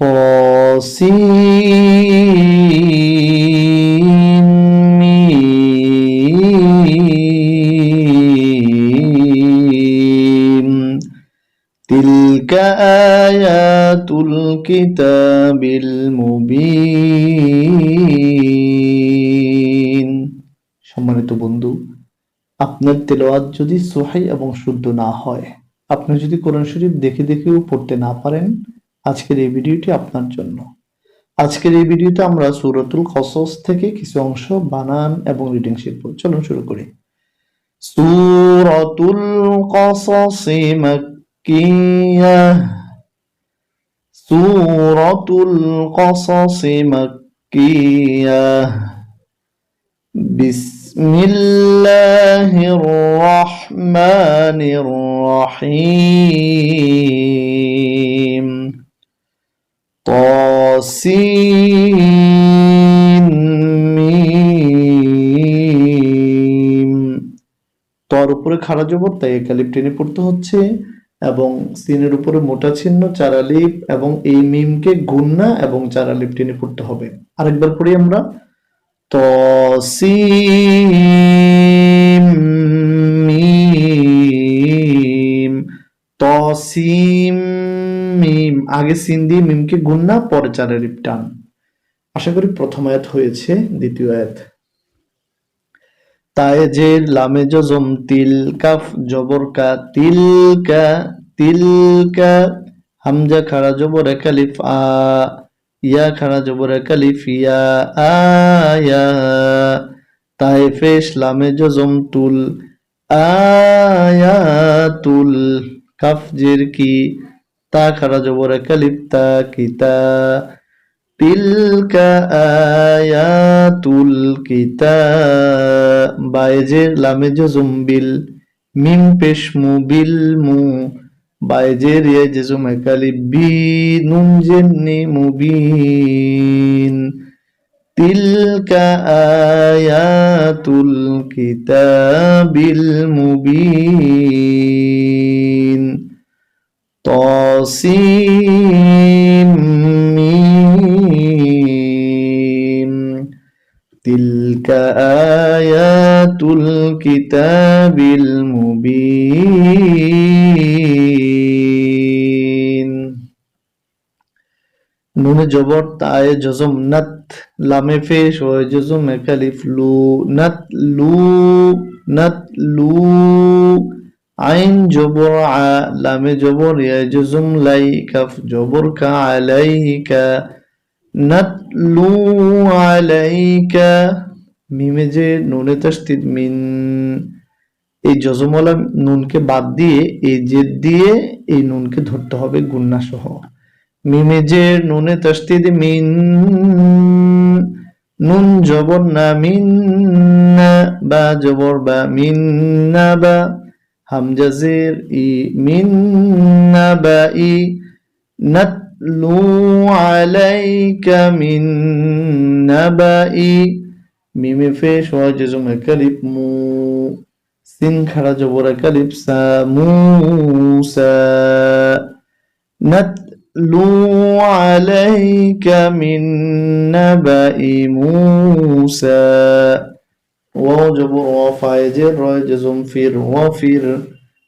طاسيم ميم تلك آيات الكتاب المبين। সম্মানিত বন্ধু, আপনার তেলাওয়াত যদি সহিহ এবং শুদ্ধ না হয়, আপনি যদি কোরআন শরীফ দেখে দেখেও পড়তে না পারেন, আজকের এই ভিডিওটি আপনার জন্য। আজকের এই ভিডিওতে আমরা সূরাতুল কসস থেকে কিছু অংশ বানান এবং রিডিং শিখব। চলুন শুরু করি। সূরাতুল কসস মাক্কিয়াহ। সূরাতুল কসস মাক্কিয়াহ। বিসমিল্লাহির রহমানির রহিম। طاسين ميم। তর উপরে খাড়া জবর, তাই এক আলিফ টেনে পড়তে হচ্ছে, এবং সিনের উপরে মোটা চিহ্ন 4 আলিফ, এবং এই মিমকে গুন্না এবং 4 আলিফ টেনে পড়তে হবে। আরেকবার পড়ি আমরা। তসিম মিম। তসিম মিম। আগে সিন দিয়ে মিমকে গুন্না, পরে 4 আলিফ টান। আশা করি প্রথম আয়াত হয়েছে। দ্বিতীয় আয়াত। তায়ে জের লামে জজম তিল কাফ জবর কা তিলকা তিলকা। হামজা খাড়া জবর এক আলিফ আ। ইয়া খাড়া জবর এক আলিফ ইয়া আয়া। তায়ে পেশ লামে জজম তুল আয়াতুল। কাফ জের কি তা খাড়া জবর এক আলিফ তা কিতা। তিলকা আয়াতুল কিতাব। বাইজের লামে জজম বিল মিম পেশ মু বিল মু। বাইজের ইয়া জজম এক আলিফ বি নুন জেন্নি মুবিন। তিলকা আয়াতুল কিতাবিল মুবিন। طاسيم ميم تلك آيات الكتاب المبين। নুনে জবর তায়ে জজম নাত। লামে ফেশ হয় জজম এক আলিফ লু নাত লু নাত লু। আইন জবর আ লামে জবর ইয়া জজম লাই কাফ জবর কা আলাইকা নাতলু আলাইকা। মিমে যে নুনে তাসদীদ মিন, এই জজমওয়ালা নুনকে বাদ দিয়ে এই জেদ দিয়ে এই নুনকে ধরতে হবে গুন্না সহ। মিমে যে নুনে তাসদীদ মিন, নুন জবর না মিন না, বা জবর বা মিন না বা। হামজা জের ই মিন না বা ই। নাতলু আলাইকা মিন নাবাই। মিমে ফেশ ওয়া জজম এক আলিফ মু। সিন খাড়া জবর এক আলিফ সা মুসা। নাতলু আলাইকা মিন নাবাই মুসা। ওয়াও জবর ওয়া ফায়েজের রয় জজম ফির ওয়া ফির।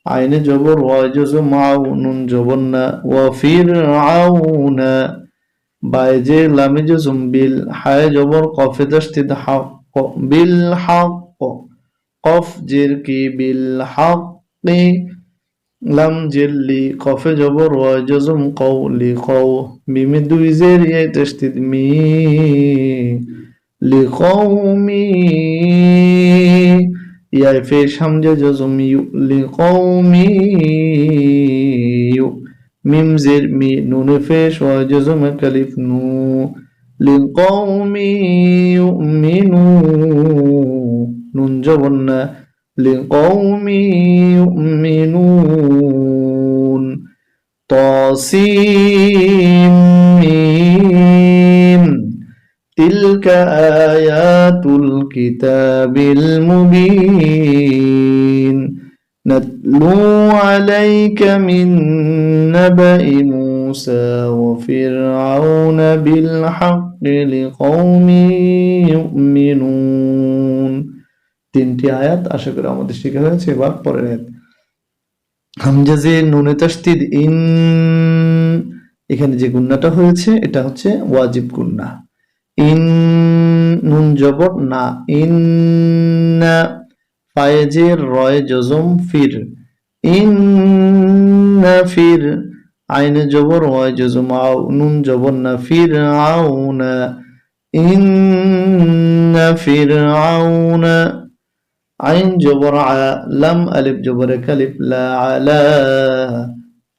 আইনে জবর ওয়া জজম আউ নুন জবর না ওয়া ফির আউনা। বাইজে লামে জজম বিল হায় জবর কফে তাসদীদ হক বিল হক। কফ জের কি বিল হক। লাম জেরলি কফে জবর ওয়া জজম কও লি কও। মিমে দুই জের ইয়া তাসদীদ me Li Qaumi. Yeah ফেশ Hamza জজম you Li Qaumi you. মিম জের মি নুনে ফেশ ওয়া জজম এক আলিফ নু লি কওমি ইউমিনু। নুন জবর না লি কওমি ইউমিনুন। طاسيم ميم تلك آيات الكتاب المبين نتلو عليك من نبأ موسى موسى وفرعون بالحق لقوم يؤمنون তিনটি আয়াত আশা করি আমাদের শেখা হয়েছে এবার পরের আয়াত হামজা যে নুনে তাসদিদ ইন এখানে যে গুন্নাটা হয়েছে এটা হচ্ছে ওয়াজিব গুন্না ইন নুন জবর না ইন্না ফায়েজের রয় জজম ফির ইন্না ফির আইনে জবর ওয়াই জজম আও নুন জবর না ফির আউনা ইন্না ফির আউনা আইন জবর আ লাম আলিফ জবর কালিফ লা আলা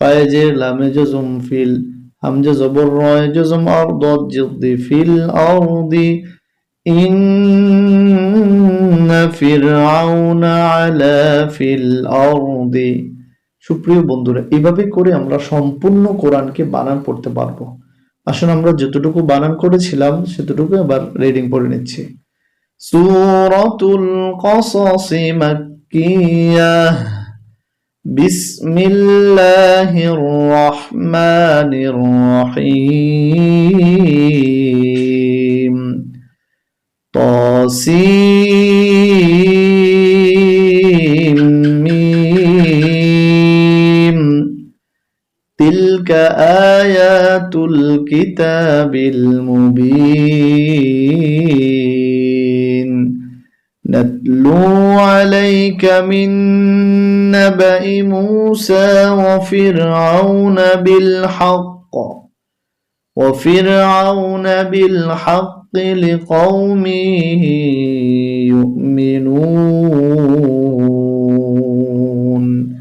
ফায়েজের লামে জজম ফিল হামজা জবর রয় জজম আর দদ জিদ্দি ফিল আরদি ইন্না ফিরআউনা আলা ফিল আরদি সুপ্রিয় বন্ধুরা এভাবে করে আমরা সম্পূর্ণ কোরআনকে বানান পড়তে পারবো আসুন আমরা যতটুকু বানান করেছিলাম সেতটুকু আবার রিডিং পড়ে নিচ্ছি সূরাতুল কসস মাক্কিয়াহ বিসমিল্লাহির রহমানির রহিম طاسيم ميم تلك آيات الكتاب المبين نتلو عليك من نبأ موسى وفرعون بالحق لقوم يؤمنون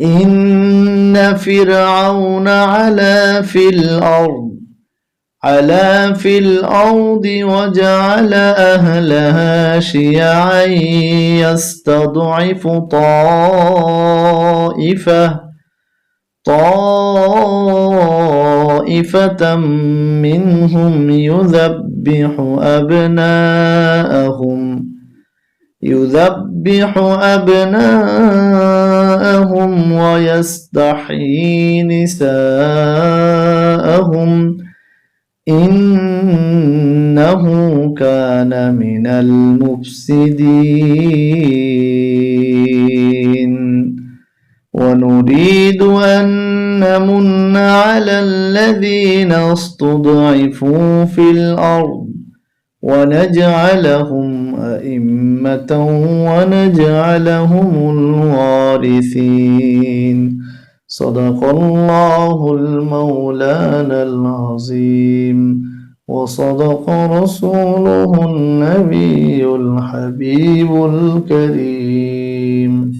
إن فرعون علا في الأرض وجعل أهلها شيعا يستضعف طائفة منهم يذبح أبناءهم ويستحيي نساءهم إنه كان من المفسدين ونريد أن نمن على الذين استضعفوا في الأرض ونجعلهم أئمة ونجعلهم الوارثين صدق الله المولانا العظيم وصدق رسوله النبي الحبيب الكريم